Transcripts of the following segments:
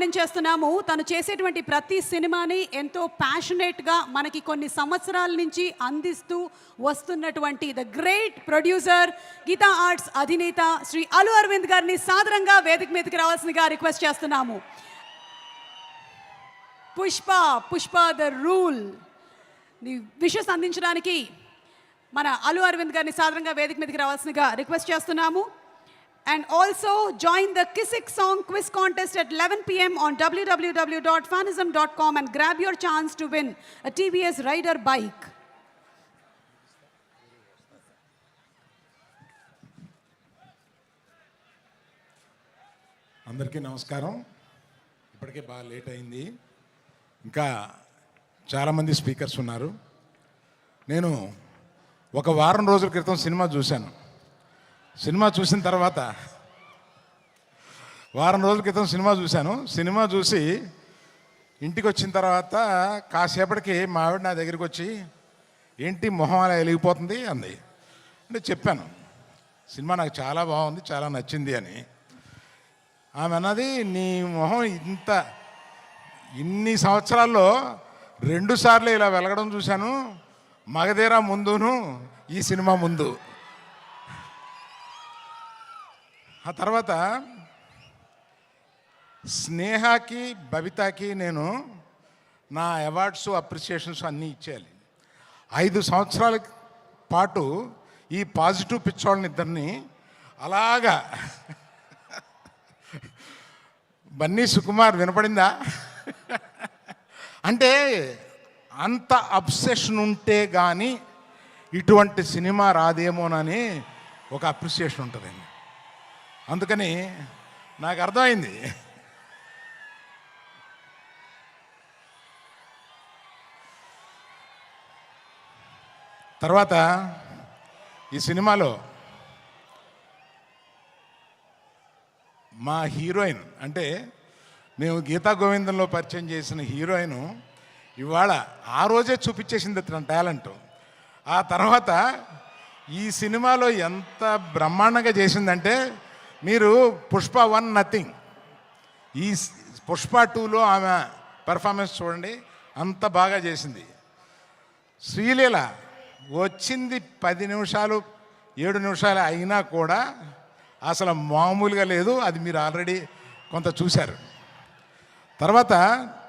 ఆహ్వానించేస్తున్నాము. తను చేసేటువంటి ప్రతి సినిమాని ఎంతో ప్యాషనేట్గా మనకి కొన్ని సంవత్సరాల నుంచి అందిస్తూ వస్తున్నటువంటి the great producer, Geetha Arts అధినేత శ్రీ అల్లు అరవింద్ గారిని సాదరంగా వేదిక మీదకి రావాల్సిందిగా రిక్వెస్ట్ చేస్తున్నాము. పుష్ప ద రూల్ విషెస్ అందించడానికి మన అల్లు అరవింద్ గారిని సాదరంగా వేదిక మీదకి రావాల్సిందిగా రిక్వెస్ట్ చేస్తున్నాము. And also join the Kisik Song Quiz Contest at 11 p.m. on www.fanism.com and grab your chance to win a TVS Raider bike. అందరికీ నమస్కారం. ఇప్పటికే బాగా లేట్ అయింది, ఇంకా చాలామంది స్పీకర్స్ ఉన్నారు. నేను ఒక వారం రోజుల క్రితం సినిమా చూశాను. సినిమా చూసిన తర్వాత వారం రోజుల క్రితం సినిమా చూసి ఇంటికి వచ్చిన తర్వాత కాసేపటికి మా ఆవిడ నా దగ్గరికి వచ్చి, ఏంటి మొహం అలా వెలిగిపోతుంది అంది. అంటే చెప్పాను, సినిమా నాకు చాలా బాగుంది, చాలా నచ్చింది అని. ఆమె అన్నది, నీ మొహం ఇన్ని సంవత్సరాల్లో 2 సార్లు ఇలా వెలగడం చూశాను, మగధీర ముందును ఈ సినిమా ముందు. ఆ తర్వాత స్నేహకి బబితాకి నేను నా అవార్డ్స్ అప్రిసియేషన్స్ అన్నీ ఇచ్చేయాలి. 5 సంవత్సరాల పాటు ఈ పాజిటివ్ పిచ్చోళ్ళని ఇద్దరిని అలాగా బన్నీ సుకుమార్ వినపడిందా అంటే అంత అబ్సెషన్ ఉంటే కానీ ఇటువంటి సినిమా రాదేమోనని ఒక అప్రిసియేషన్ ఉంటుందండి. అందుకని నాకు అర్థమైంది. తర్వాత ఈ సినిమాలో మా హీరోయిన్, అంటే మేము గీతా గోవిందంలో పరిచయం చేసిన హీరోయిన్ ఇవాళ ఆ రోజే చూపించేసింది తన టాలెంట్. ఆ తర్వాత ఈ సినిమాలో ఎంత బ్రహ్మాండంగా చేసిందంటే, మీరు పుష్ప 1 నథింగ్, ఈ పుష్ప 2లో ఆమె పెర్ఫార్మెన్స్ చూడండి, అంత బాగా చేసింది. శ్రీలీల వచ్చింది 10 నిమిషాలు 7 నిమిషాలు అయినా కూడా అసలు మామూలుగా లేదు. అది మీరు ఆల్రెడీ కొంత చూశారు. తర్వాత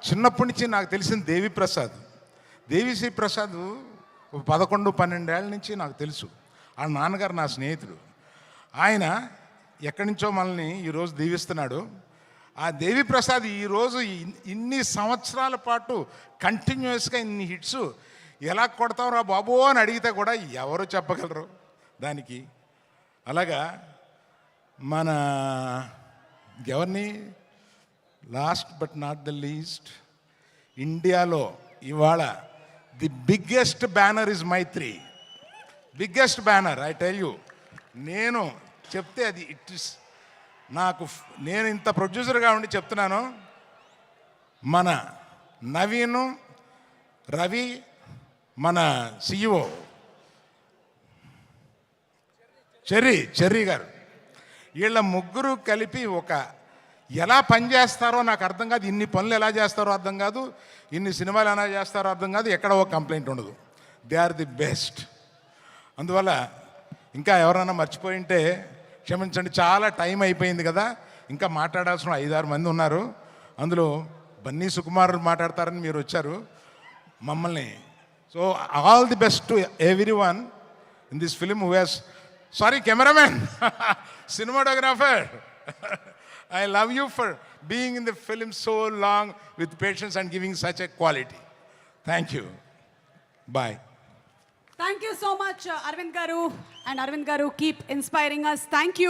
చిన్నప్పటి నుంచి నాకు తెలిసిన దేవిశ్రీ ప్రసాద్ 11-12 ఏళ్ళ నుంచి నాకు తెలుసు. ఆ నాన్నగారు నా స్నేహితుడు. ఆయన ఎక్కడి నుంచో మనల్ని ఈరోజు దీవిస్తున్నాడు. ఆ దేవిప్రసాద్ ఈరోజు ఇన్ని సంవత్సరాల పాటు కంటిన్యూస్గా ఇన్ని హిట్స్ ఎలా కొడతావురా బాబు అని అడిగితే కూడా ఎవరు చెప్పగలరు దానికి. అలాగా మన ఎవరిని last but not the least, ఇండియాలో ఇవాళ the biggest banner is Mythri. Biggest banner, I tell you. నేను చెప్తే అది ఇట్ ఇస్ నేను ఇంత ప్రొడ్యూసర్గా ఉండి చెప్తున్నాను. మన నవీను, రవి, మన సిఇఓ చెర్రీ గారు, వీళ్ళ ముగ్గురు కలిపి ఎలా పనిచేస్తారో నాకు అర్థం కాదు. ఇన్ని పనులు ఎలా చేస్తారో అర్థం కాదు, ఇన్ని సినిమాలు ఎలా చేస్తారో అర్థం కాదు, ఎక్కడ ఒక కంప్లైంట్ ఉండదు. They are the best. అందువల్ల ఇంకా ఎవరైనా మర్చిపోయి ఉంటే క్షమించండి, చాలా టైం అయిపోయింది కదా. ఇంకా మాట్లాడాల్సిన 5-6 మంది ఉన్నారు. అందులో బన్నీ సుకుమార్ మాట్లాడతారని మీరు వచ్చారు మమ్మల్ని. So all the best to every one in this film who has, sorry cameraman, cinematographer, I love you for being in the film so long with patience and giving such a quality. Thank you. Bye. Thank you so much, Arvind Garu. And Arvind Garu, keep inspiring us. Thank you.